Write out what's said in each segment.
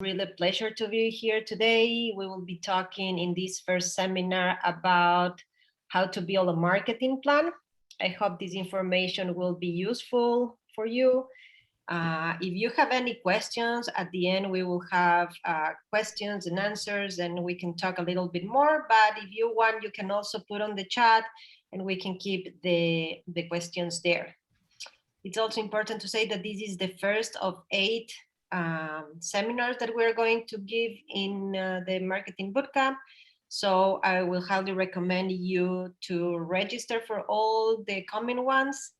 Really a pleasure to be here today. We will be talking in this first seminar about how to build a marketing plan. I hope this information will be useful for you. If you have any questions, at the end we will have questions and answers and we can talk a little bit more. But if you want, you can also put on the chat and we can keep the questions there. It's also important to say that this is the first of 8 seminars that we're going to give in the Marketing Bootcamp. So I will highly recommend you to register for all the coming ones.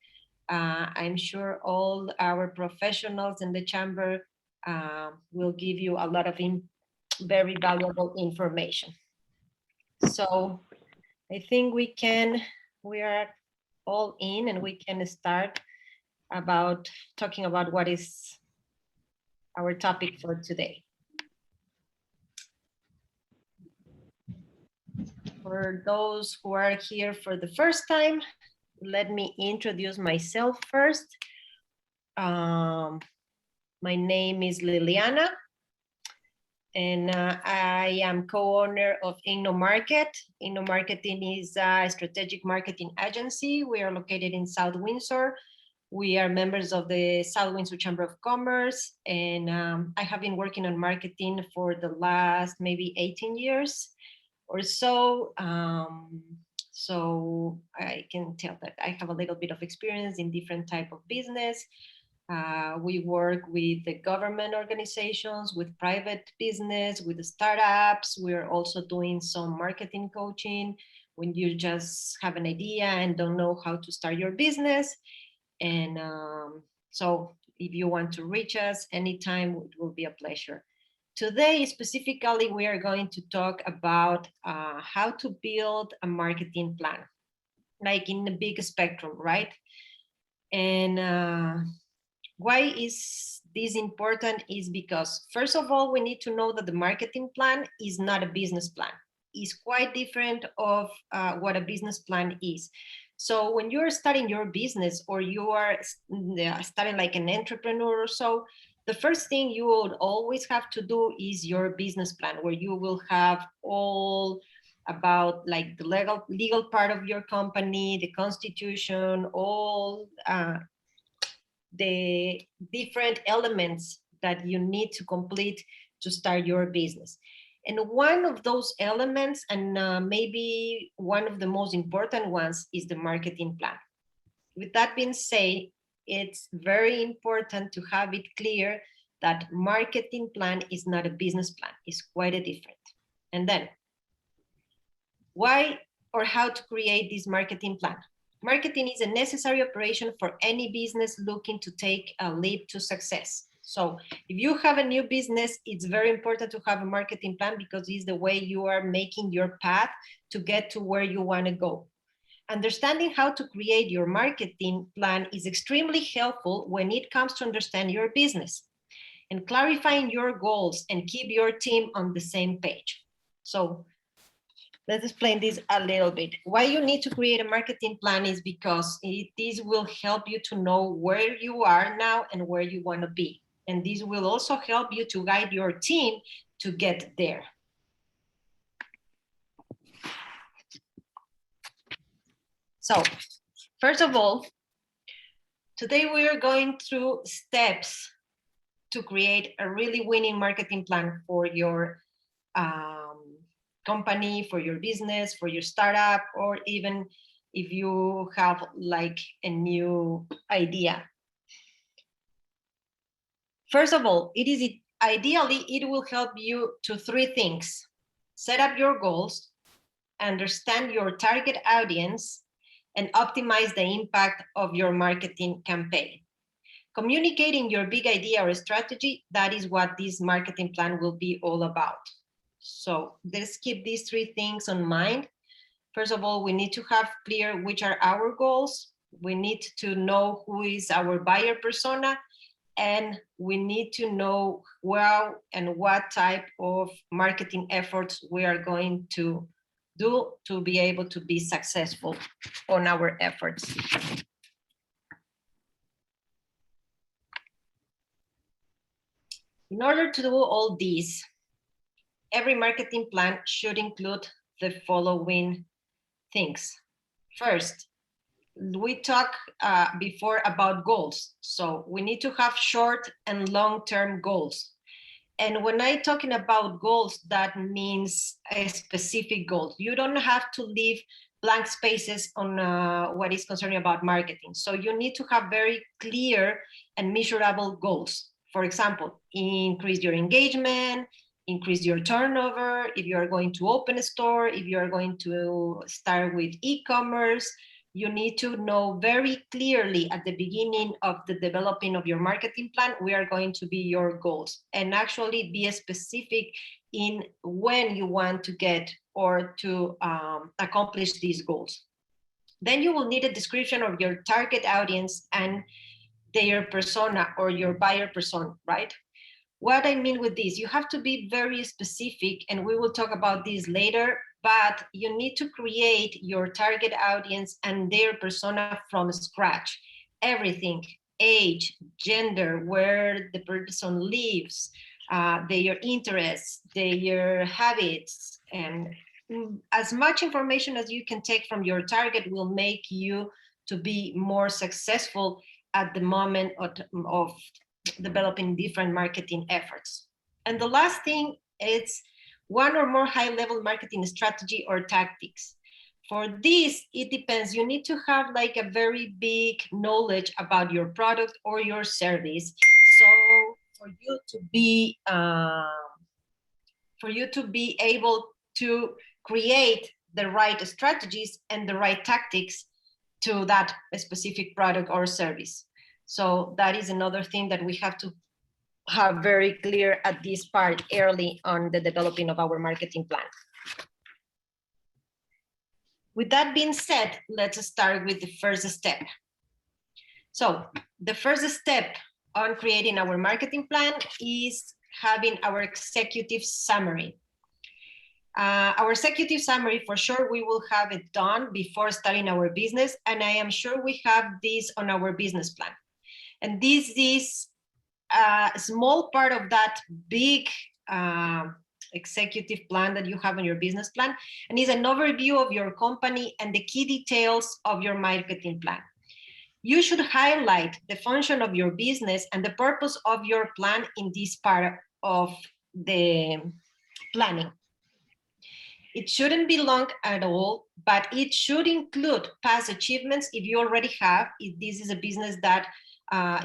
I'm sure all our professionals in the chamber will give you a lot of very valuable information. So I think we are all in and we can start about talking about what is our topic for today. For those who are here for the first time, let me introduce myself first. My name is Liliana, and I am co-owner of InnoMarket. InnoMarketing is a strategic marketing agency. We are located in South Windsor. We are members of the South Windsor Chamber of Commerce, and I have been working on marketing for the last maybe 18 years or so. So I can tell that I have a little bit of experience in different type of business. We work with the government organizations, with private business, with the startups. We're also doing some marketing coaching when you just have an idea and don't know how to start your business. And so if you want to reach us anytime, it will be a pleasure. Today, specifically, we are going to talk about how to build a marketing plan, like in the big spectrum, right? And why is this important is because, first of all, we need to know that the marketing plan is not a business plan. It's quite different of what a business plan is. So when you're starting your business or you are starting like an entrepreneur or so, the first thing you would always have to do is your business plan, where you will have all about like the legal part of your company, the constitution, all the different elements that you need to complete to start your business. And one of those elements, and maybe one of the most important ones, is the marketing plan. With that being said, it's very important to have it clear that marketing plan is not a business plan. It's quite a different. And then, why or how to create this marketing plan? Marketing is a necessary operation for any business looking to take a leap to success. So if you have a new business, it's very important to have a marketing plan because it's the way you are making your path to get to where you want to go. Understanding how to create your marketing plan is extremely helpful when it comes to understand your business and clarifying your goals and keep your team on the same page. So let's explain this a little bit. Why you need to create a marketing plan is because this will help you to know where you are now and where you want to be. And this will also help you to guide your team to get there. So, first of all, today we are going through steps to create a really winning marketing plan for your company, for your business, for your startup, or even if you have like a new idea. First of all, ideally, it will help you to 3 things: set up your goals, understand your target audience, and optimize the impact of your marketing campaign. Communicating your big idea or strategy, that is what this marketing plan will be all about. So let's keep these 3 things in mind. First of all, we need to have clear which are our goals. We need to know who is our buyer persona, and we need to know well and what type of marketing efforts we are going to do to be able to be successful on our efforts. In order to do all these, every marketing plan should include the following things. First, we talked before about goals. So we need to have short and long-term goals. And when I'm talking about goals, that means a specific goal. You don't have to leave blank spaces on what is concerning about marketing. So you need to have very clear and measurable goals. For example, increase your engagement, increase your turnover, if you are going to open a store, if you are going to start with e-commerce, you need to know very clearly at the beginning of the developing of your marketing plan, we are going to be your goals, and actually be specific in when you want to get or to accomplish these goals. Then you will need a description of your target audience and their persona or your buyer persona, right? What I mean with this, you have to be very specific, and we will talk about this later, but you need to create your target audience and their persona from scratch. Everything, age, gender, where the person lives, their interests, their habits, and as much information as you can take from your target will make you to be more successful at the moment of developing different marketing efforts. And the last thing is one or more high-level marketing strategy or tactics. For this, it depends. You need to have like a very big knowledge about your product or your service. So for you to be able to create the right strategies and the right tactics to that specific product or service. So that is another thing that we have to have very clear at this part early on the developing of our marketing plan. With that being said, let's start with the first step. So the first step on creating our marketing plan is having our executive summary. Our executive summary, for sure, we will have it done before starting our business, and I am sure we have this on our business plan. And this is a small part of that big executive plan that you have on your business plan, and is an overview of your company and the key details of your marketing plan. You should highlight the function of your business and the purpose of your plan in this part of the planning. It shouldn't be long at all, but it should include past achievements if you already have, if this is a business that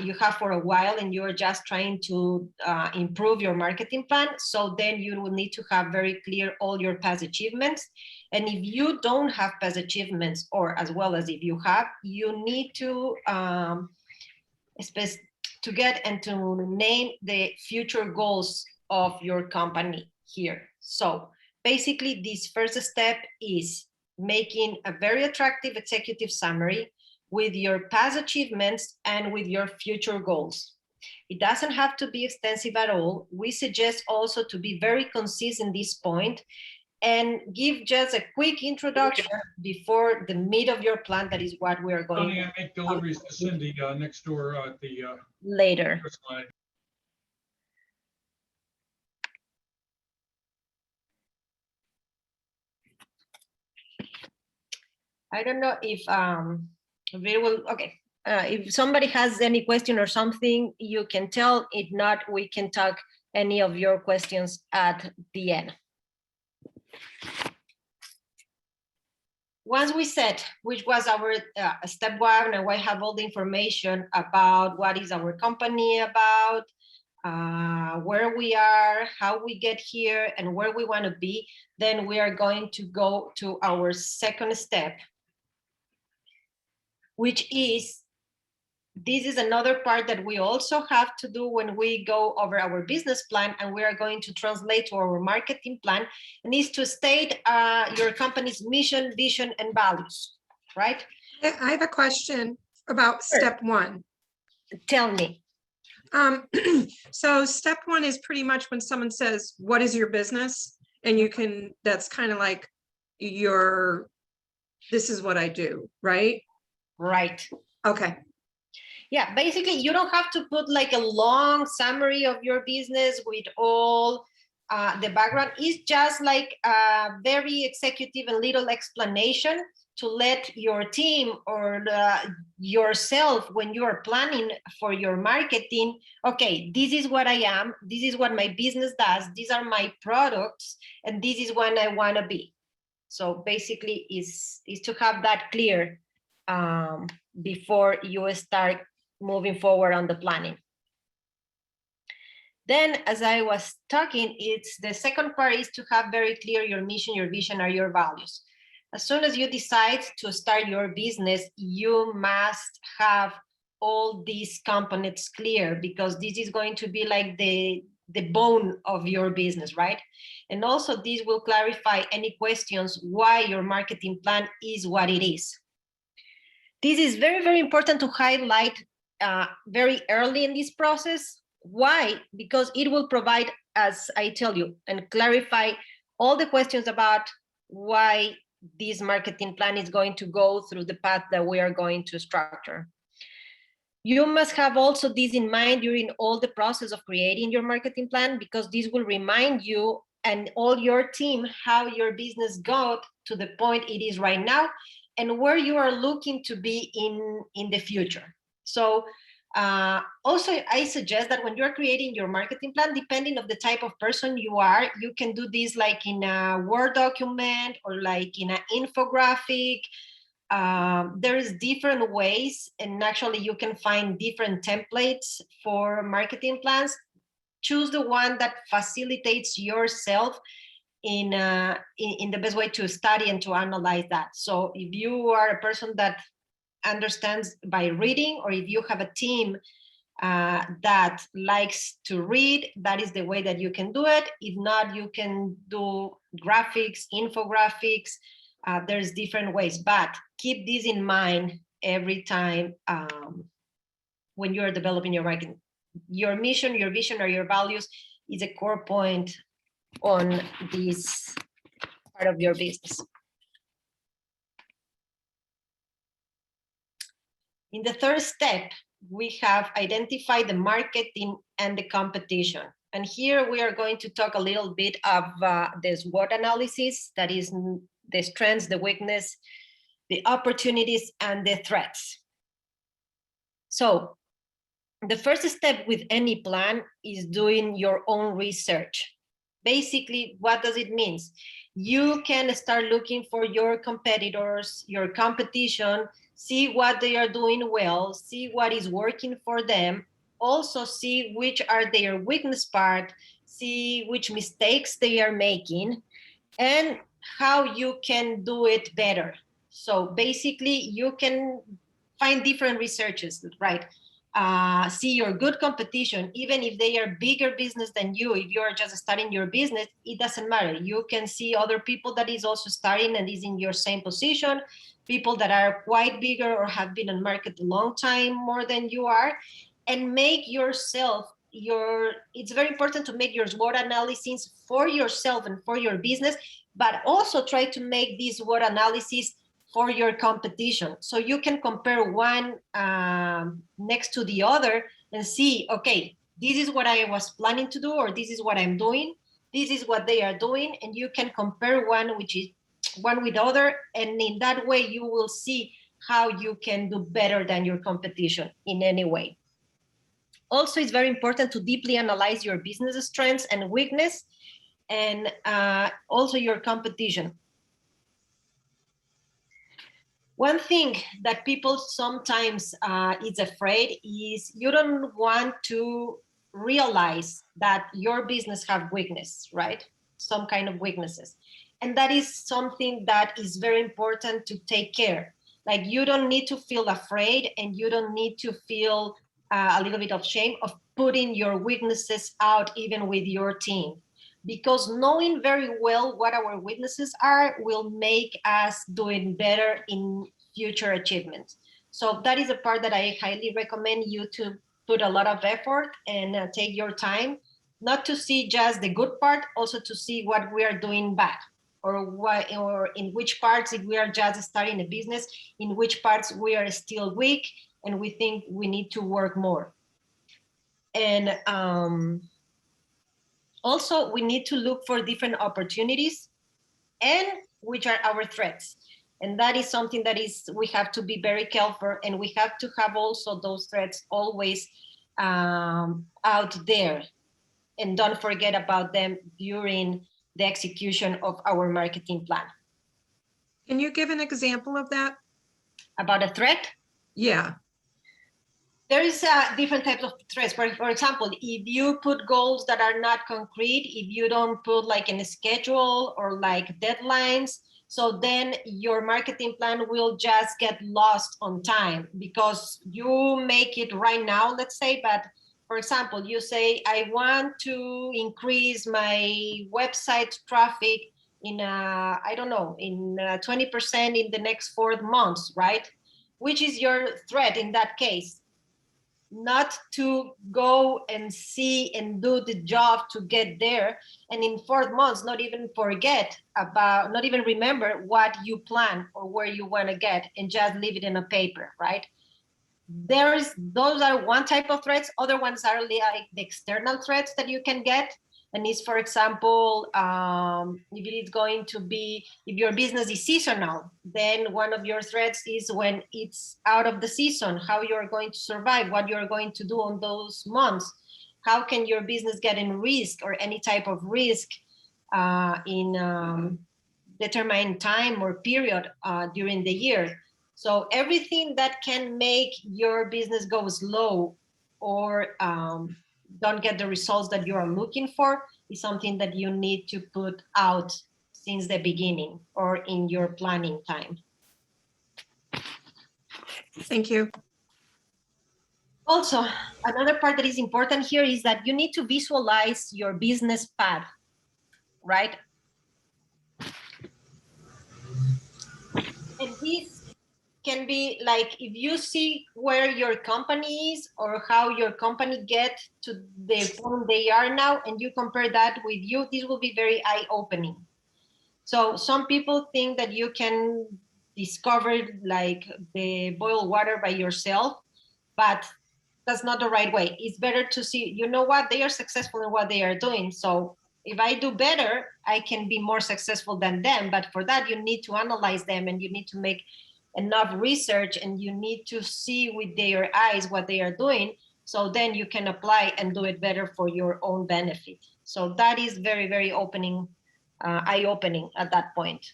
you have for a while and you're just trying to improve your marketing plan. So then you will need to have very clear all your past achievements. And if you don't have past achievements, or as well as if you have, you need to get and to name the future goals of your company here. So basically, this first step is making a very attractive executive summary with your past achievements and with your future goals. It doesn't have to be extensive at all. We suggest also to be very concise in this point and give just a quick introduction before the meat of your plan. That is what we are going to make deliveries to Cindy next door at the later. I don't know if we will, okay. If somebody has any question or something, you can tell. If not, we can talk any of your questions at the end. Once we set, which was our step one, and we have all the information about what is our company about, where we are, how we get here, and where we want to be, then we are going to go to our second step, which is, this is another part that we also have to do when we go over our business plan, and we are going to translate to our marketing plan, and is to state your company's mission, vision, and values, right? I have a question about step one. Tell me. So step one is pretty much when someone says, what is your business? And you can, that's kind of like this is what I do, right? Right. Okay. Yeah, basically, you don't have to put like a long summary of your business with all the background. It's just like a very executive and little explanation to let your team or yourself, when you are planning for your marketing, okay, this is what I am, this is what my business does, these are my products, and this is what I want to be. So basically, is to have that clear before you start moving forward on the planning. Then, as I was talking, it's the second part is to have very clear your mission, your vision, or your values. As soon as you decide to start your business, you must have all these components clear, because this is going to be like the bone of your business, right? And also this will clarify any questions why your marketing plan is what it is. This is very, very important to highlight very early in this process. Why? Because it will provide, as I tell you, and clarify all the questions about why this marketing plan is going to go through the path that we are going to structure. You must have also this in mind during all the process of creating your marketing plan, because this will remind you and all your team how your business got to the point it is right now and where you are looking to be in the future. So also, I suggest that when you're creating your marketing plan, depending on the type of person you are, you can do this like in a Word document or like in an infographic. There's different ways, and actually you can find different templates for marketing plans. Choose the one that facilitates yourself in the best way to study and to analyze that. So if you are a person that understands by reading, or if you have a team that likes to read, that is the way that you can do it. If not, you can do graphics, infographics. There's different ways, but keep this in mind every time when you're developing your marketing. Your mission, your vision, or your values is a core point on this part of your business. In the third step, we have identified the marketing and the competition. And here we are going to talk a little bit of the SWOT analysis, that is the strengths, the weakness, the opportunities, and the threats. So the first step with any plan is doing your own research. Basically, what does it mean? You can start looking for your competitors, your competition, see what they are doing well, see what is working for them, also see which are their weakness part, see which mistakes they are making, and how you can do it better. So basically, you can find different researches, right? See your good competition, even if they are bigger business than you. If you're just starting your business, it doesn't matter. You can see other people that is also starting and is in your same position, people that are quite bigger or have been on market a long time more than you are, and make yourself it's very important to make your SWOT analysis for yourself and for your business, but also try to make this SWOT analysis for your competition. So you can compare one next to the other and see, okay, this is what I was planning to do, or this is what I'm doing, this is what they are doing, and you can compare one with other, and in that way you will see how you can do better than your competition in any way. Also, it's very important to deeply analyze your business strengths and weakness, and also your competition. One thing that people sometimes is afraid is you don't want to realize that your business have weakness, right? Some kind of weaknesses. And that is something that is very important to take care. Like, you don't need to feel afraid, and you don't need to feel a little bit of shame of putting your weaknesses out even with your team, because knowing very well what our weaknesses are will make us doing better in future achievements. So that is a part that I highly recommend you to put a lot of effort and take your time, not to see just the good part, also to see what we are doing bad, or in which parts, if we are just starting a business, in which parts we are still weak, and we think we need to work more. And also we need to look for different opportunities and which are our threats. And that is something that is, we have to be very careful, and we have to have also those threats always out there, and don't forget about them during the execution of our marketing plan. Can you give an example of that? About a threat? Yeah. There is different types of threats. For example, if you put goals that are not concrete, if you don't put like in a schedule or like deadlines, so then your marketing plan will just get lost on time because you make it right now, let's say, but for example, you say, I want to increase my website traffic in, I don't know, in 20% in the next 4 months, right? Which is your threat in that case? Not to go and see and do the job to get there, and in 4 months not even forget about, not even remember what you plan or where you want to get, and just leave it in a paper, right? Those are one type of threats. Other ones are like the external threats that you can get, and is, for example, if it is going to be, if your business is seasonal, then one of your threats is when it's out of the season, how you're going to survive, what you're going to do on those months, how can your business get in risk or any type of risk in determined time or period during the year. So everything that can make your business go slow or don't get the results that you are looking for is something that you need to put out since the beginning or in your planning time. Thank you. Also, another part that is important here is that you need to visualize your business path, right? And this can be like, if you see where your company is or how your company get to the point they are now, and you compare that with you, this will be very eye-opening. So some people think that you can discover like the boiled water by yourself, but that's not the right way. It's better to see, you know what, they are successful in what they are doing. So if I do better, I can be more successful than them. But for that, you need to analyze them, and you need to make enough research, and you need to see with their eyes what they are doing, so then you can apply and do it better for your own benefit. So that is very, very eye-opening at that point.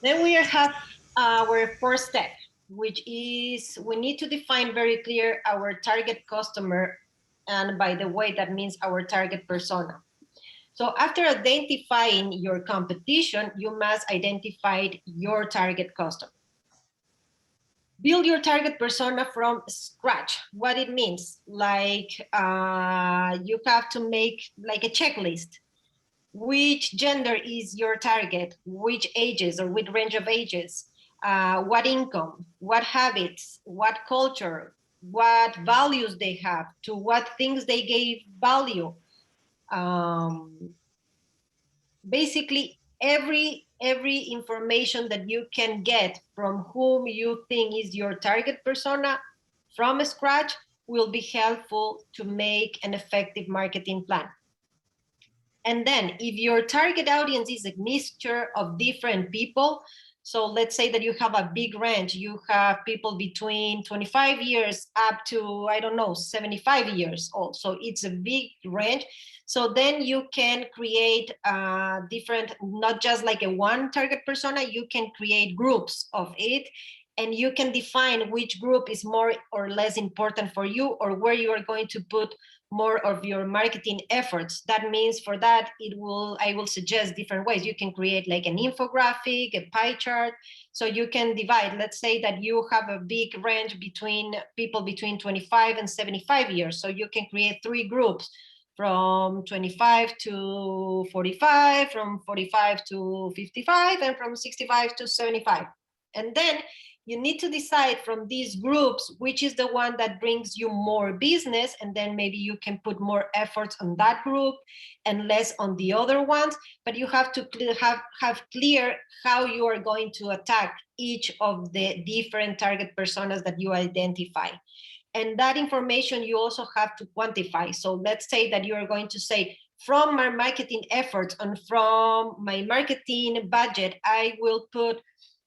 Then we have our first step, which is we need to define very clear our target customer, and by the way, that means our target persona. So after identifying your competition, you must identify your target customer. Build your target persona from scratch. What it means, like you have to make like a checklist. Which gender is your target? Which ages or which range of ages? What income? What habits? What culture? What values they have? To what things they gave value? Basically every information that you can get from whom you think is your target persona from scratch will be helpful to make an effective marketing plan. And then if your target audience is a mixture of different people, so let's say that you have a big range, you have people between 25 years up to, I don't know, 75 years old. So it's a big range. So then you can create different, not just like a one target persona, you can create groups of it, and you can define which group is more or less important for you, or where you are going to put more of your marketing efforts. That means for that, I will suggest different ways. You can create like an infographic, a pie chart. So you can divide, let's say that you have a big range between people between 25 and 75 years. So you can create 3 groups, from 25 to 45, from 45 to 55, and from 65 to 75. And then You need to decide from these groups which is the one that brings you more business, and then maybe you can put more efforts on that group and less on the other ones. But you have to have clear how you are going to attack each of the different target personas that you identify. And that information you also have to quantify. So let's say that you are going to say, from my marketing efforts and from my marketing budget, I will put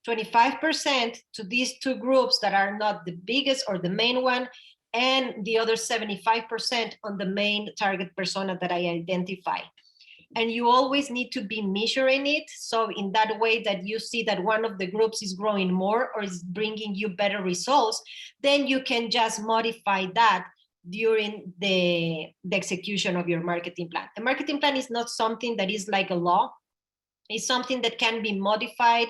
25% to these two groups that are not the biggest or the main one, and the other 75% on the main target persona that I identify. And you always need to be measuring it. So in that way that you see that one of the groups is growing more or is bringing you better results, then you can just modify that during the execution of your marketing plan. The marketing plan is not something that is like a law. It's something that can be modified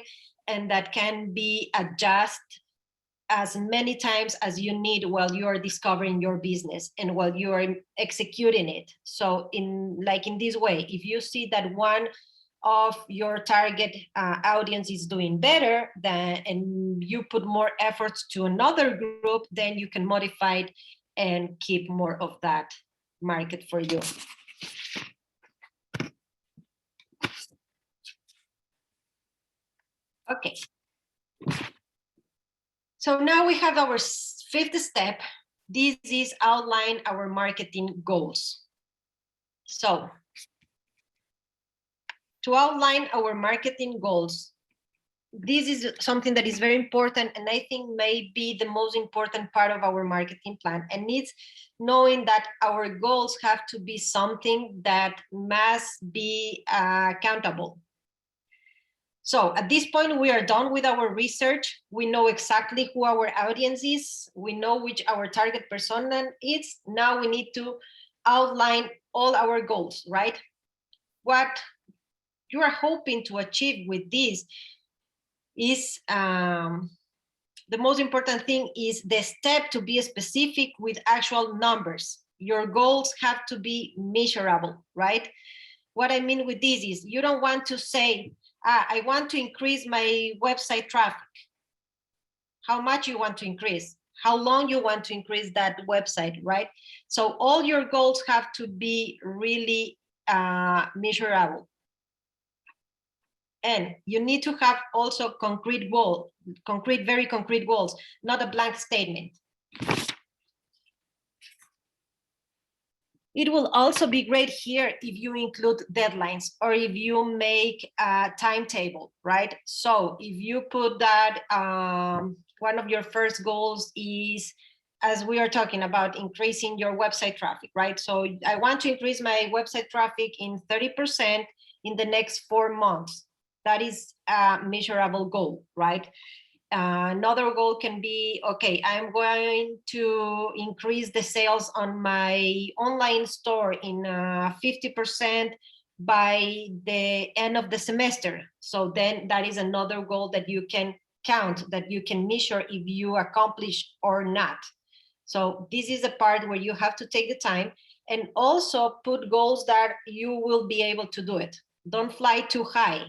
and that can be adjusted as many times as you need while you are discovering your business and while you are executing it. So in this way, if you see that one of your target audience is doing better and you put more efforts to another group, then you can modify it and keep more of that market for you. Okay. So now we have our fifth step. This is outline our marketing goals. So to outline our marketing goals, this is something that is very important, and I think may be the most important part of our marketing plan. And it's knowing that our goals have to be something that must be accountable. So at this point, we are done with our research. We know exactly who our audience is. We know which our target persona is. Now we need to outline all our goals, right? What you are hoping to achieve with this is the most important thing is the step to be specific with actual numbers. Your goals have to be measurable, right? What I mean with this is you don't want to say, I want to increase my website traffic. How much you want to increase? How long you want to increase that website, right? So all your goals have to be really measurable. And you need to have also concrete goals, very concrete goals, not a blank statement. It will also be great here if you include deadlines or if you make a timetable, right? So if you put that one of your first goals is, as we are talking about, increasing your website traffic, right? So I want to increase my website traffic in 30% in the next 4 months. That is a measurable goal, right? Another goal can be, okay, I'm going to increase the sales on my online store in 50% by the end of the semester. So then that is another goal that you can count, that you can measure if you accomplish or not. So this is the part where you have to take the time and also put goals that you will be able to do it. Don't fly too high.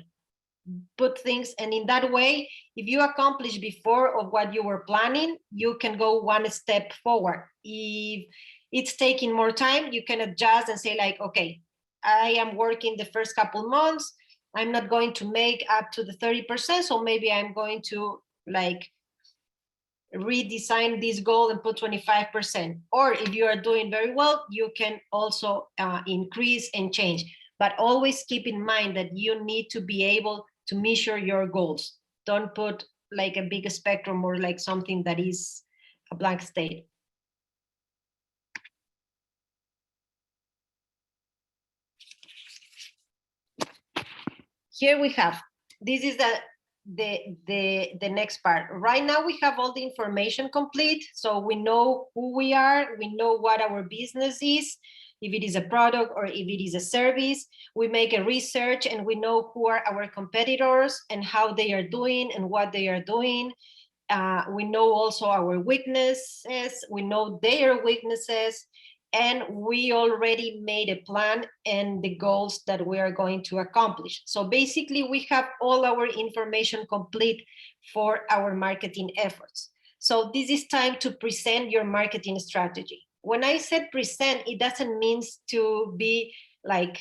Put things, and in that way, if you accomplish before of what you were planning, you can go one step forward. If it's taking more time, you can adjust and say like, okay, I am working the first couple months, I'm not going to make up to the 30%, so maybe I'm going to like redesign this goal and put 25%. Or if you are doing very well, you can also increase and change. But always keep in mind that you need to be able to measure your goals. Don't put like a big spectrum or like something that is a blank state. Here we have, this is the next part. Right now we have all the information complete. So we know who we are, we know what our business is, if it is a product or if it is a service. We make a research and we know who are our competitors and how they are doing and what they are doing. We know also our weaknesses, we know their weaknesses, and we already made a plan and the goals that we are going to accomplish. So basically we have all our information complete for our marketing efforts. So this is time to present your marketing strategy. When I said present, it doesn't mean to be like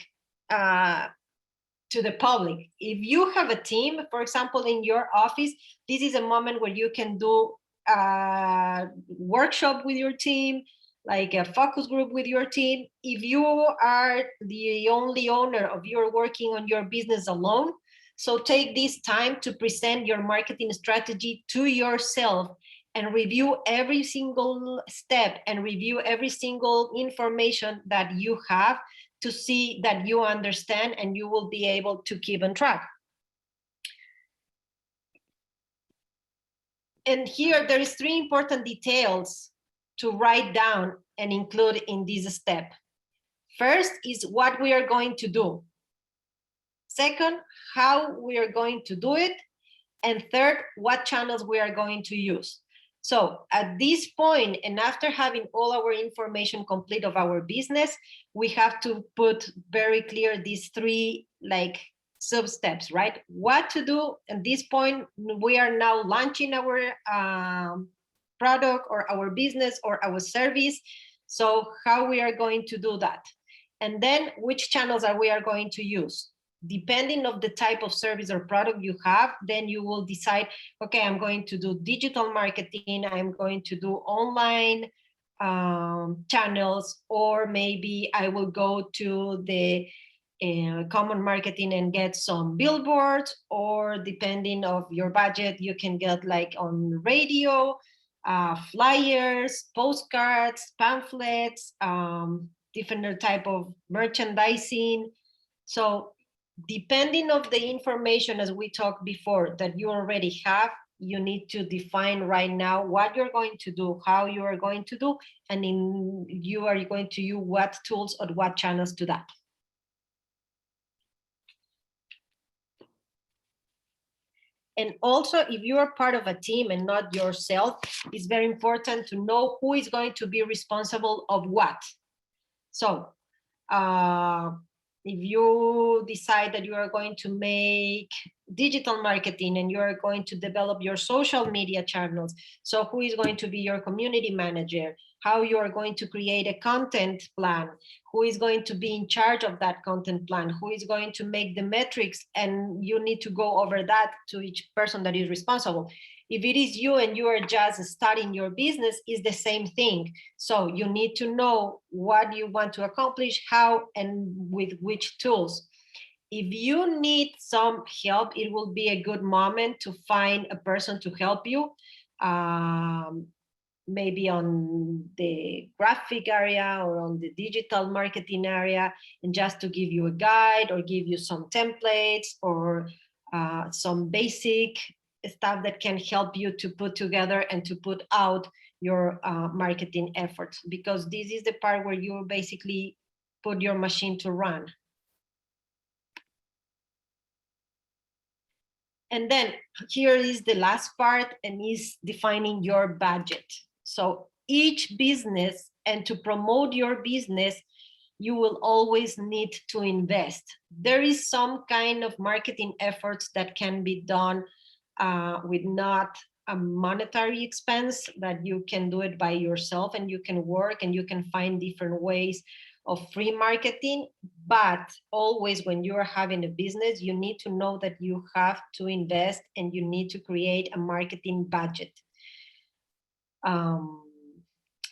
to the public. If you have a team, for example, in your office, this is a moment where you can do a workshop with your team, like a focus group with your team. If you are the only owner of you're working on your business alone, so take this time to present your marketing strategy to yourself and review every single step and review every single information that you have to see that you understand and you will be able to keep on track. And here there is 3 important details to write down and include in this step. First is what we are going to do. Second, how we are going to do it. And third, what channels we are going to use. So at this point, and after having all our information complete of our business, we have to put very clear these 3 like sub steps, right? What to do at this point. We are now launching our product or our business or our service. So how we are going to do that. And then which channels are we are going to use. Depending of the type of service or product you have, then you will decide, okay, I'm going to do digital marketing, I'm going to do online channels, or maybe I will go to the common marketing and get some billboards, or depending of your budget, you can get like on radio, flyers, postcards, pamphlets, different type of merchandising. So depending of the information, as we talked before, that you already have, you need to define right now what you're going to do, how you are going to do, and you are going to use what tools or what channels to that. And also, if you are part of a team and not yourself, it's very important to know who is going to be responsible of what. So, if you decide that you are going to make digital marketing and you are going to develop your social media channels, so who is going to be your community manager, how you are going to create a content plan, who is going to be in charge of that content plan, who is going to make the metrics, and you need to go over that to each person that is responsible. If it is you and you are just starting your business, it's the same thing. So you need to know what you want to accomplish, how, and with which tools. If you need some help, it will be a good moment to find a person to help you, maybe on the graphic area or on the digital marketing area, and just to give you a guide or give you some templates or some basic stuff that can help you to put together and to put out your marketing efforts, because this is the part where you basically put your machine to run. And then here is the last part, and is defining your budget. So each business, and to promote your business, you will always need to invest. There is some kind of marketing efforts that can be done with not a monetary expense, that you can do it by yourself and you can work and you can find different ways of free marketing. But always when you are having a business, you need to know that you have to invest and you need to create a marketing budget.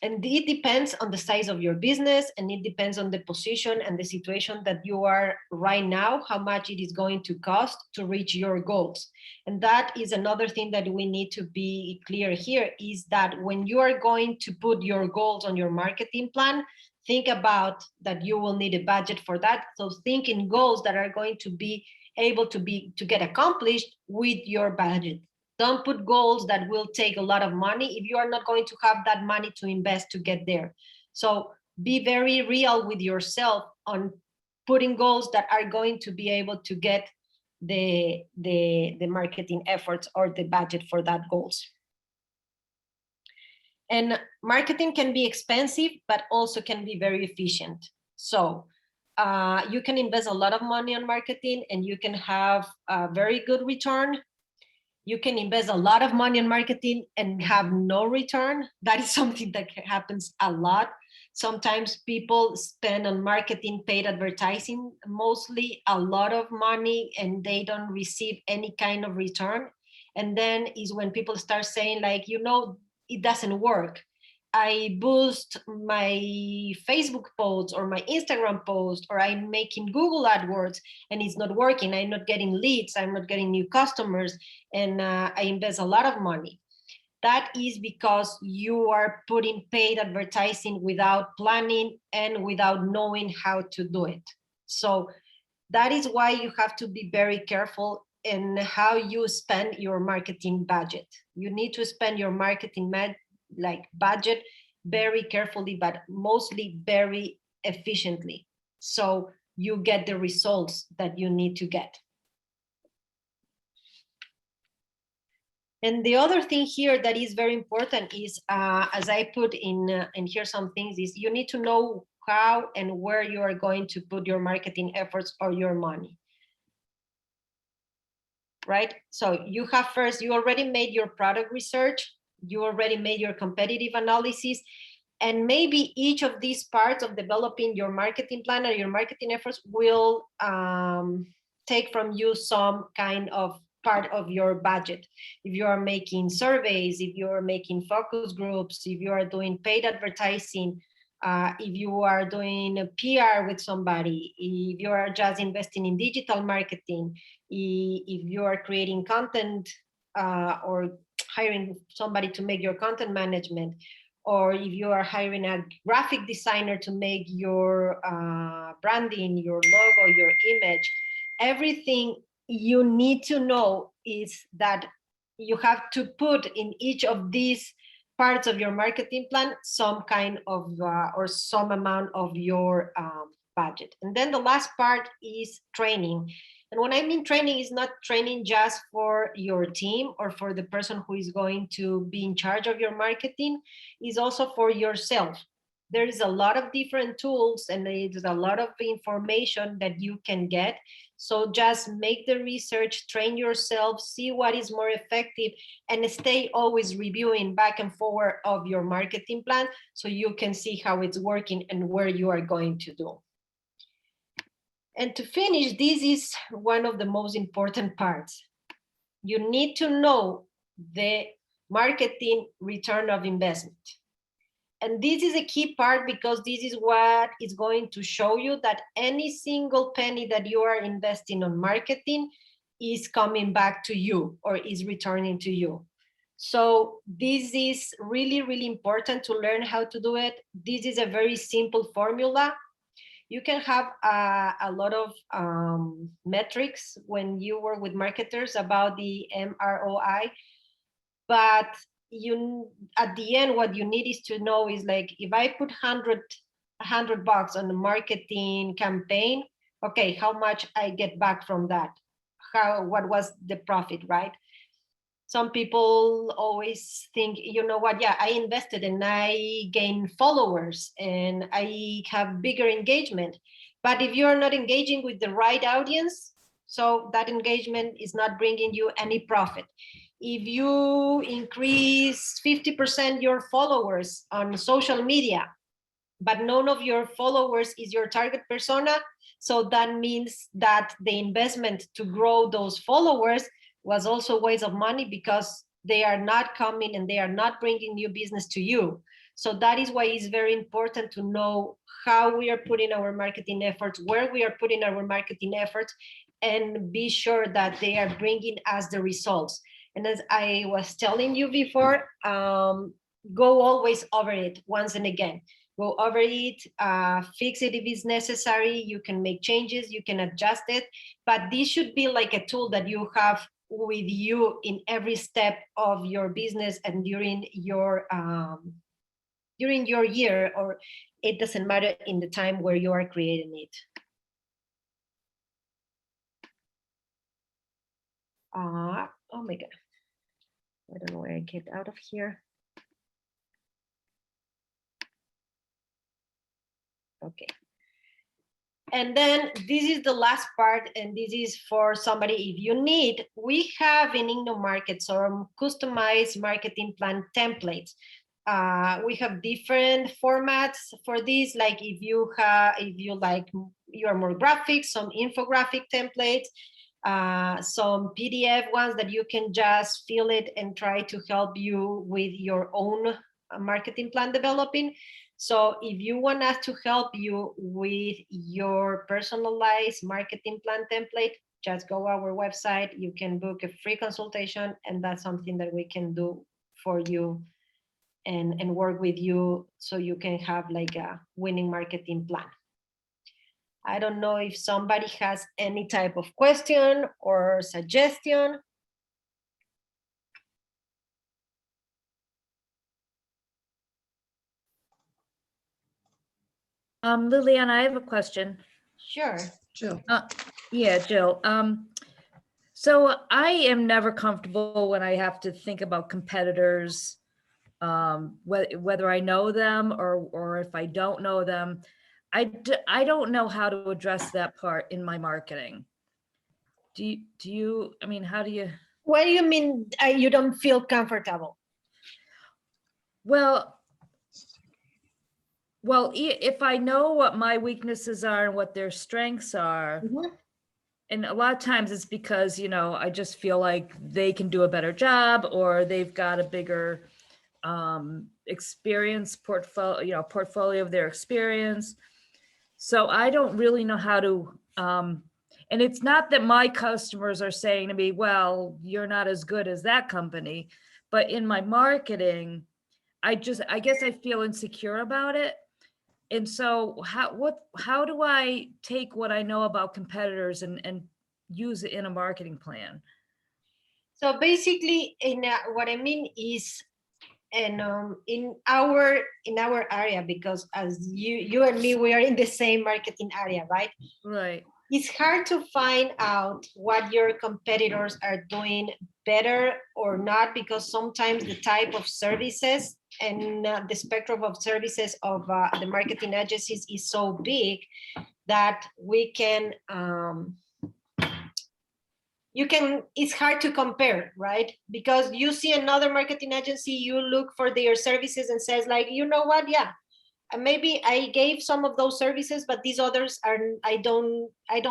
And it depends on the size of your business, and it depends on the position and the situation that you are right now, how much it is going to cost to reach your goals. And that is another thing that we need to be clear here, is that when you are going to put your goals on your marketing plan, think about that you will need a budget for that. So think in goals that are going to be able to get accomplished with your budget. Don't put goals that will take a lot of money if you are not going to have that money to invest to get there. So be very real with yourself on putting goals that are going to be able to get the marketing efforts or the budget for that goals. And marketing can be expensive, but also can be very efficient. So you can invest a lot of money on marketing and you can have a very good return. You can invest a lot of money on marketing and have no return. That is something that happens a lot. Sometimes people spend on marketing, paid advertising, mostly a lot of money, and they don't receive any kind of return. And then is when people start saying, like, you know, it doesn't work. I boost my Facebook posts or my Instagram post, or I'm making Google AdWords and it's not working. I'm not getting leads. I'm not getting new customers. And I invest a lot of money. That is because you are putting paid advertising without planning and without knowing how to do it. So that is why you have to be very careful in how you spend your marketing budget. You need to spend your marketing budget very carefully, but mostly very efficiently, so you get the results that you need to get. And the other thing here that is very important is, as I put in here some things, is you need to know how and where you are going to put your marketing efforts or your money. Right? So you have first, you already made your product research, you already made your competitive analysis, and maybe each of these parts of developing your marketing plan or your marketing efforts will take from you some kind of part of your budget. If you are making surveys, if you are making focus groups, if you are doing paid advertising, if you are doing a PR with somebody, if you are just investing in digital marketing, if you are creating content or hiring somebody to make your content management, or if you are hiring a graphic designer to make your branding, your logo, your image, everything you need to know is that you have to put in each of these parts of your marketing plan some kind of or some amount of your budget. And then the last part is training. And when I mean training, is not training just for your team or for the person who is going to be in charge of your marketing, is also for yourself. There is a lot of different tools and there's a lot of information that you can get. So just make the research, train yourself, see what is more effective, and stay always reviewing back and forward of your marketing plan so you can see how it's working and where you are going to do. And to finish, this is one of the most important parts. You need to know the marketing return of investment. And this is a key part because this is what is going to show you that any single penny that you are investing on marketing is coming back to you or is returning to you. So this is really, really important to learn how to do it. This is a very simple formula. You can have a lot of metrics when you work with marketers about the MROI, but you, at the end, what you need is to know is, like, if I put $100 on the marketing campaign, okay, how much I get back from that? What was the profit, right? Some people always think, you know what, yeah, I invested and I gain followers and I have bigger engagement. But if you're not engaging with the right audience, so that engagement is not bringing you any profit. If you increase 50% your followers on social media, but none of your followers is your target persona, so that means that the investment to grow those followers was also a waste of money because they are not coming and they are not bringing new business to you. So that is why it's very important to know how we are putting our marketing efforts, where we are putting our marketing efforts, and be sure that they are bringing us the results. And as I was telling you before, go always over it once and again. Go over it, fix it if it's necessary. You can make changes, you can adjust it, but this should be like a tool that you have with you in every step of your business and during your year, or it doesn't matter in the time where you are creating it. Oh my God. I don't know where I get out of here. Okay. And then this is the last part, and this is for somebody if you need. We have in InnoMarket some customized marketing plan templates. We have different formats for this. Like if you like, you are more graphics, some infographic templates, some PDF ones that you can just fill it and try to help you with your own marketing plan developing. So if you want us to help you with your personalized marketing plan template, just go our website. You can book a free consultation, and that's something that we can do for you and work with you so you can have like a winning marketing plan. I don't know if somebody has any type of question or suggestion. Liliana, I have a question. Sure. Jill. Yeah, Jill. So I am never comfortable when I have to think about competitors, whether I know them or if I don't know them. I don't know how to address that part in my marketing. Do you, I mean, how do you? What do you mean you don't feel comfortable? Well, if I know what my weaknesses are and what their strengths are, and a lot of times it's because, you know, I just feel like they can do a better job or they've got a bigger experience portfolio of their experience. So I don't really know how to, and it's not that my customers are saying to me, well, you're not as good as that company, but in my marketing, I guess I feel insecure about it. And so how do I take what I know about competitors and use it in a marketing plan? So basically, what I mean is, and in our area, because as you and me, we are in the same marketing area, right? Right. It's hard to find out what your competitors are doing better or not, because sometimes the type of services and the spectrum of services of the marketing agencies is so big that we can it's hard to compare, right? Because you see another marketing agency, you look for their services and says like, you know what, yeah, maybe I gave some of those services, but these others are I don't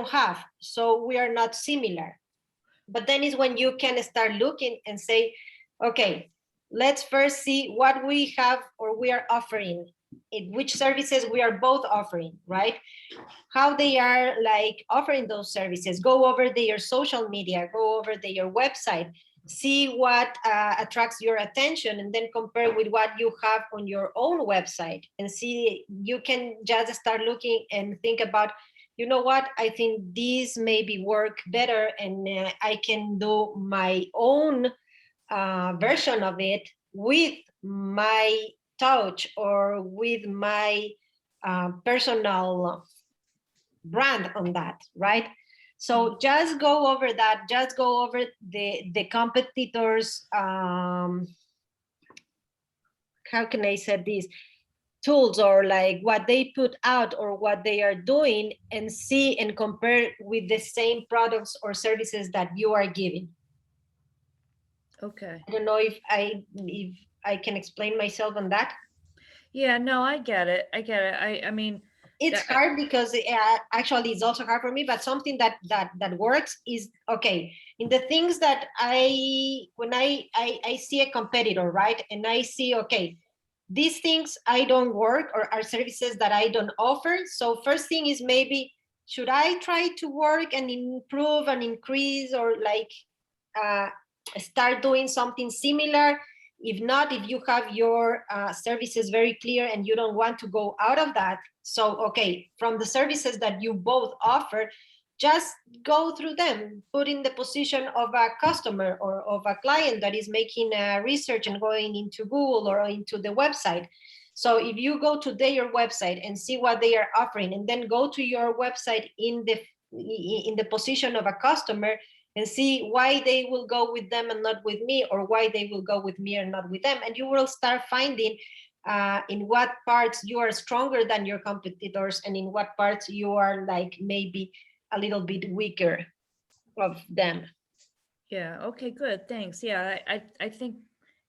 have, so we are not similar. But then is when you can start looking and say, okay, let's first see what we have or we are offering, in which services we are both offering, right? How they are like offering those services. Go over their social media, go over their website, see what attracts your attention, and then compare with what you have on your own website, and see, you can just start looking and think about, you know what, I think these maybe work better, and I can do my own version of it with my touch or with my personal brand on that, right? So just go over that, just go over the competitors, how can I say this, tools, or like what they put out or what they are doing, and see and compare with the same products or services that you are giving. Okay. I don't know if I can explain myself on that. Yeah, no, I get it. I mean, it's hard because actually it's also hard for me, but something that works is, okay, in the things that when I see a competitor, right, and I see, okay, these things I don't work or are services that I don't offer. So first thing is, maybe should I try to work and improve and increase, or like start doing something similar? If not, if you have your services very clear and you don't want to go out of that, so okay, from the services that you both offer, just go through them, put in the position of a customer or of a client that is making research and going into Google or into the website. So if you go to their website and see what they are offering, and then go to your website in the position of a customer, and see why they will go with them and not with me, or why they will go with me and not with them. And you will start finding in what parts you are stronger than your competitors, and in what parts you are like maybe a little bit weaker of them. Yeah, okay, good, thanks. Yeah, I think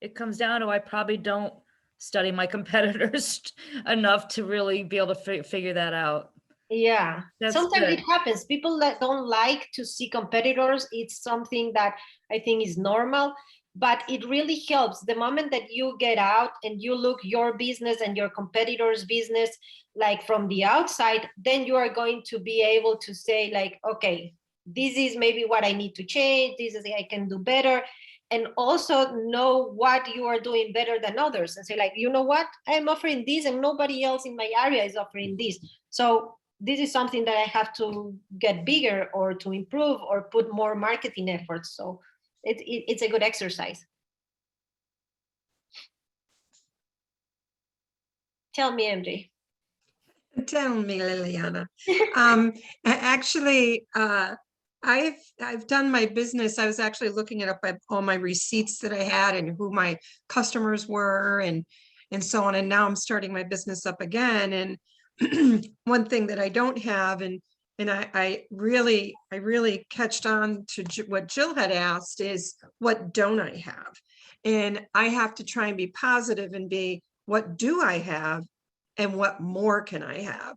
it comes down to I probably don't study my competitors enough to really be able to figure that out. Yeah, That's sometimes good. it happens. People that don't like to see competitors, it's something that I think is normal, but it really helps the moment that you get out and you look your business and your competitor's business like from the outside, then you are going to be able to say like, okay, this is maybe what I need to change, this is I can do better, and also know what you are doing better than others, and say like, you know what, I'm offering this and nobody else in my area is offering this, so this is something that I have to get bigger or to improve or put more marketing efforts. So it's a good exercise. Tell me, MJ. Tell me, Liliana. Actually, I've done my business. I was actually looking it up by all my receipts that I had and who my customers were and so on. And now I'm starting my business up again. And one thing that I don't have, and I really catched on to what Jill had asked is, what don't I have? And I have to try and be positive and be, what do I have? And what more can I have?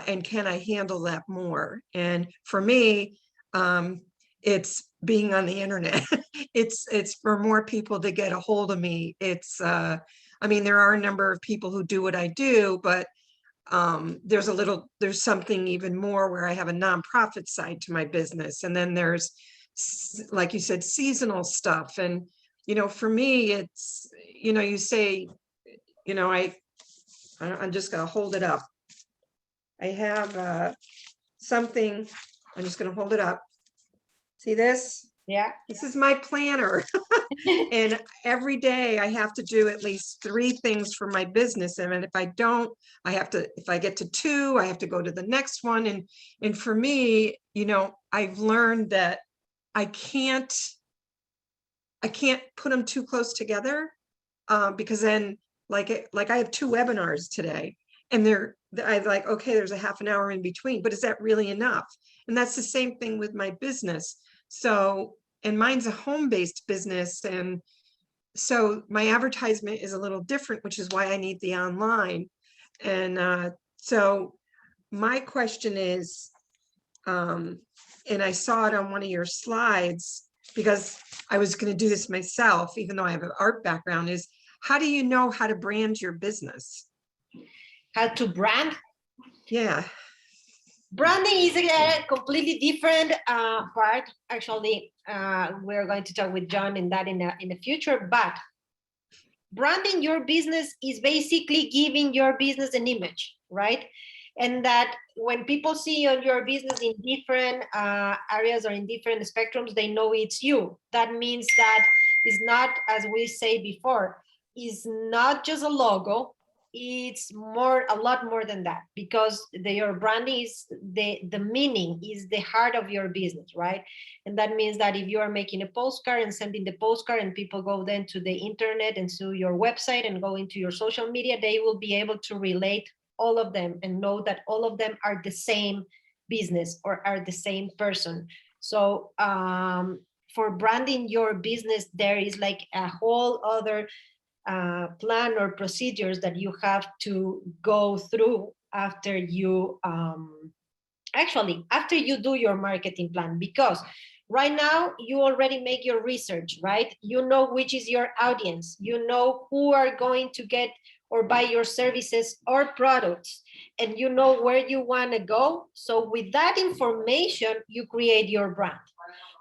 And can I handle that more? And for me, it's being on the internet. It's for more people to get a hold of me. I mean, there are a number of people who do what I do, but there's something even more where I have a nonprofit side to my business. And then there's, like you said, seasonal stuff. And, for me, it's, you say, I'm just going to hold it up. I have something, I'm just going to hold it up. See this? Yeah. This is my planner. And every day I have to do at least 3 things for my business. And if I don't, if I get to 2, I have to go to the next one. And for me, I've learned that I can't put them too close together, because then like I have 2 webinars today, and I'm like, okay, there's a half an hour in between, but is that really enough? And that's the same thing with my business. So, and mine's a home-based business. And so my advertisement is a little different, which is why I need the online. And so my question is, and I saw it on one of your slides, because I was going to do this myself, even though I have an art background, is how do you know how to brand your business? How to brand? Yeah. Branding is a completely different part. Actually, we're going to talk with John in that in the future, but branding your business is basically giving your business an image, right? And that when people see on your business in different areas or in different spectrums, they know it's you. That means that it's not, as we say before, is not just a logo. It's a lot more than that, because your branding is the meaning, is the heart of your business, right? And that means that if you are making a postcard and sending the postcard, and people go then to the internet and to your website and go into your social media, they will be able to relate all of them and know that all of them are the same business or are the same person. So for branding your business, there is like a whole other plan or procedures that you have to go through after you after you do your marketing plan, because right now you already make your research, right? You know which is your audience, you know who are going to get or buy your services or products, and you know where you want to go. So with that information, you create your brand,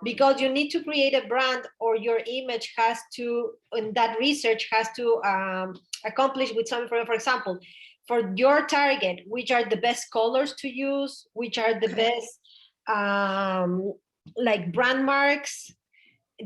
because you need to create a brand, or your image has to, and that research has to accomplish with something. For example, for your target, which are the best colors to use, which are the best like brand marks,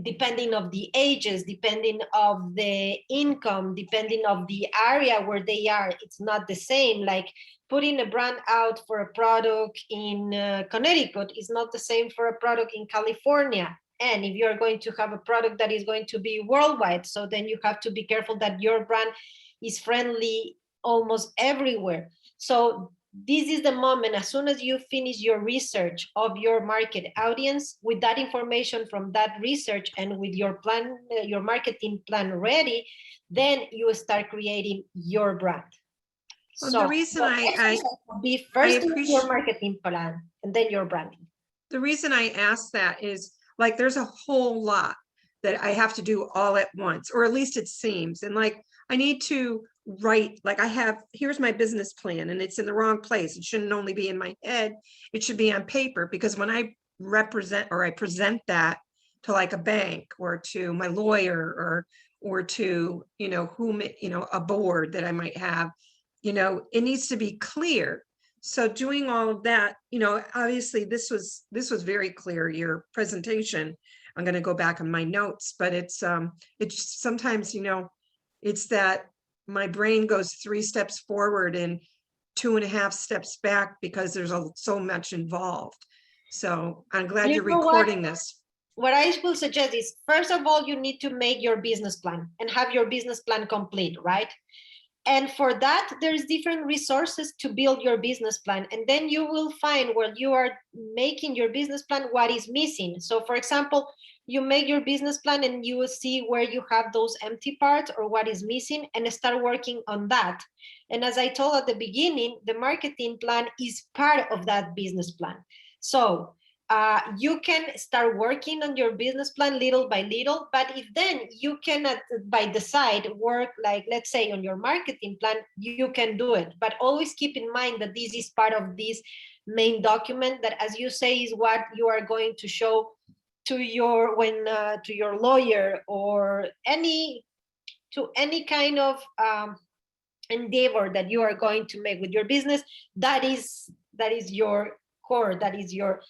depending of the ages, depending of the income, depending of the area where they are. It's not the same. Like putting a brand out for a product in Connecticut is not the same for a product in California. And if you're going to have a product that is going to be worldwide, so then you have to be careful that your brand is friendly almost everywhere. So this is the moment, as soon as you finish your research of your market audience, with that information from that research and with your plan, your marketing plan ready, then you start creating your brand. Well, So the reason your I exercise will be first your appreciate marketing plan and then your branding. the reason I ask that is like there's a whole lot that I have to do all at once, or at least it seems. And like I need to write, like I have, here's my business plan, and it's in the wrong place. It shouldn't only be in my head, it should be on paper, because when I represent or I present that to like a bank or to my lawyer or to, you know, whom, you know, a board that I might have, you know, it needs to be clear. So doing all of that, you know, obviously this was very clear, your presentation. I'm going to go back on my notes, but it's sometimes, you know, it's that my brain goes 3 steps forward and 2.5 steps back because there's so much involved. So I'm glad You you're know what? recording this. What I will suggest is, first of all, you need to make your business plan and have your business plan complete, right? And for that, there's different resources to build your business plan. And then you will find where you are making your business plan, what is missing. So for example, you make your business plan and you will see where you have those empty parts or what is missing, and start working on that. And as I told at the beginning, the marketing plan is part of that business plan. So you can start working on your business plan little by little, but if then you cannot by the side work, like let's say on your marketing plan, you can do it. But always keep in mind that this is part of this main document that, as you say, is what you are going to show to your to your lawyer or any kind of endeavor that you are going to make with your business. That is your core, that is your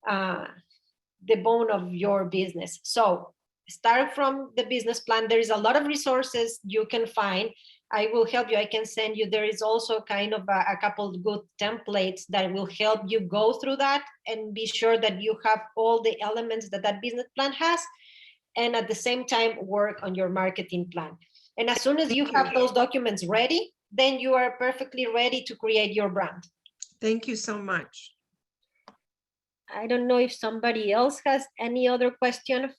the bone of your business. So start from the business plan. There is a lot of resources you can find. I will help you. I can send you. There is also kind of a couple of good templates that will help you go through that and be sure that you have all the elements that that business plan has, and at the same time work on your marketing plan. And as soon as you have those documents ready, then you are perfectly ready to create your brand. Thank you so much. I don't know if somebody else has any other question.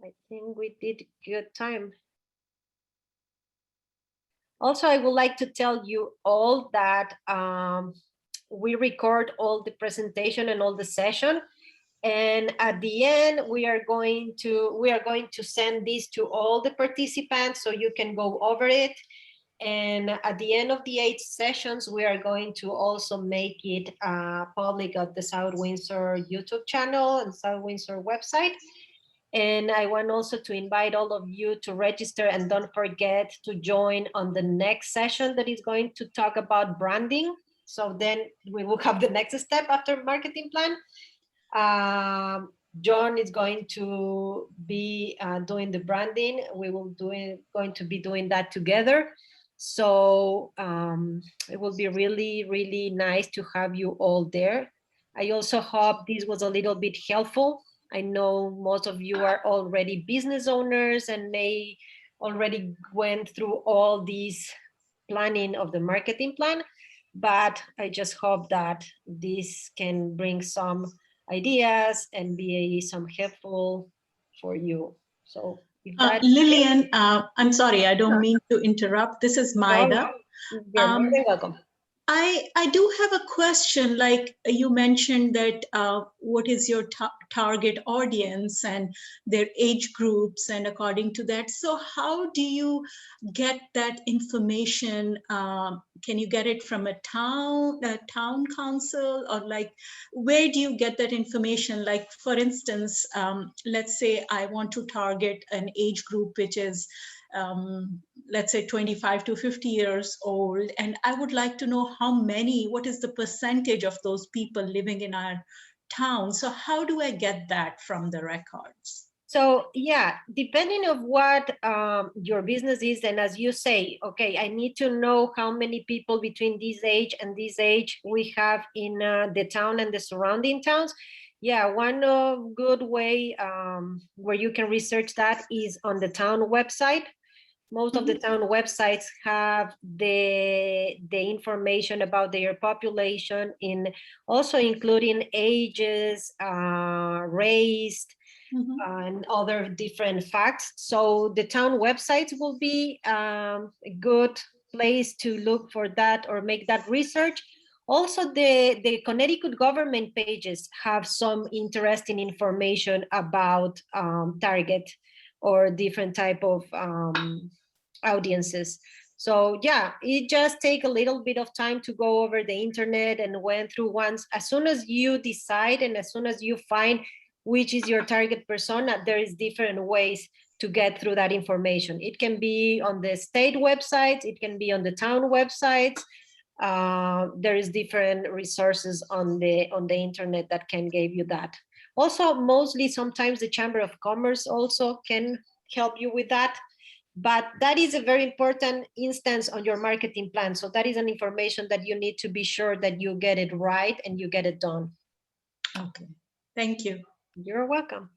I think we did good time. Also, I would like to tell you all that we record all the presentation and all the session. And at the end, we are going to send this to all the participants so you can go over it. And at the end of the 8 sessions, we are going to also make it public at the South Windsor YouTube channel and South Windsor website. And I want also to invite all of you to register, and don't forget to join on the next session that is going to talk about branding. So then we will have the next step after marketing plan. John is going to be doing the branding. We will going to be doing that together. So it will be really, really nice to have you all there. I also hope this was a little bit helpful. I know most of you are already business owners and may already went through all these planning of the marketing plan, but I just hope that this can bring some ideas and be some helpful for you. So Lillian, I'm sorry, I don't mean to interrupt. This is Maida. You're more than welcome. I do have a question. Like you mentioned that what is your target audience and their age groups, and according to that. So how do you get that information? Can you get it from a town council, or like where do you get that information? Like for instance, let's say I want to target an age group which is let's say 25 to 50 years old, and I would like to know what is the percentage of those people living in our town. So how do I get that from the records? So yeah, depending on what your business is, and as you say, okay, I need to know how many people between this age and this age we have in the town and the surrounding towns. Yeah, one of good way where you can research that is on the town website. Most of the town websites have the information about their population, in also including ages, race, and other different facts. So the town websites will be a good place to look for that or make that research. Also, the Connecticut government pages have some interesting information about target or different type of audiences. So yeah, it just take a little bit of time to go over the internet and went through once. As soon as you decide and as soon as you find which is your target persona, there is different ways to get through that information. It can be on the state websites, it can be on the town websites. There is different resources on the internet that can give you that. Also, mostly sometimes the Chamber of Commerce also can help you with that. But that is a very important instance on your marketing plan. So that is an information that you need to be sure that you get it right and you get it done. Okay, thank you. You're welcome.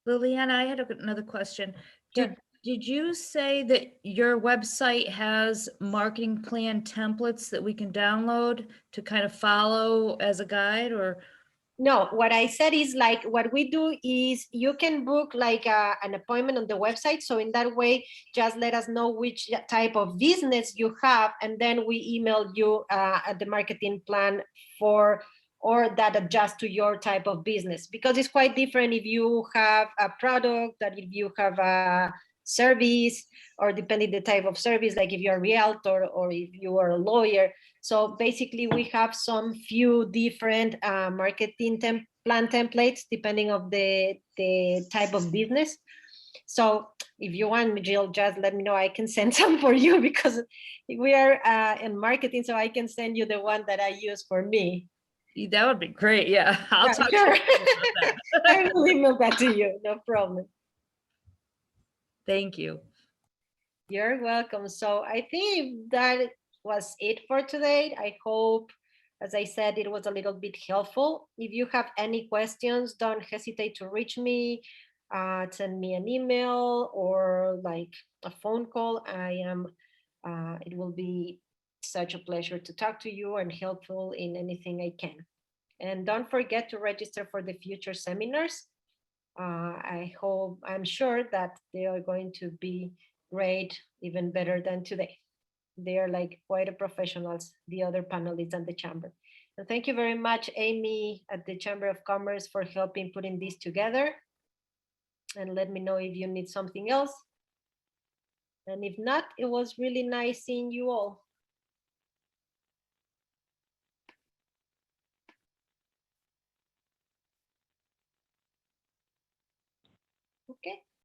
Liliana, I had another question. Sure. Did you say that your website has marketing plan templates that we can download to kind of follow as a guide, or? No, what I said is like what we do is you can book like an appointment on the website. So in that way, just let us know which type of business you have, and then we email you the marketing plan for, or that adjust to your type of business, because it's quite different if you have a product that if you have a service, or depending the type of service, like if you're a realtor or if you are a lawyer. So basically we have some few different marketing plan templates depending of the type of business. So if you want, Jill, just let me know. I can send some for you because we are in marketing, so I can send you the one that I use for me. That would be great. Yeah, I'll talk to you Sure. about that. I will email that to you, no problem. Thank you. You're welcome. So I think that was it for today. I hope, as I said, it was a little bit helpful. If you have any questions, don't hesitate to reach me, send me an email or like a phone call. It will be such a pleasure to talk to you and helpful in anything I can. And don't forget to register for the future seminars. I'm sure that they are going to be great, even better than today. They are like quite a professionals, the other panelists at the chamber. And thank you very much, Amy at the Chamber of Commerce, for helping putting this together. And let me know if you need something else. And if not, it was really nice seeing you all.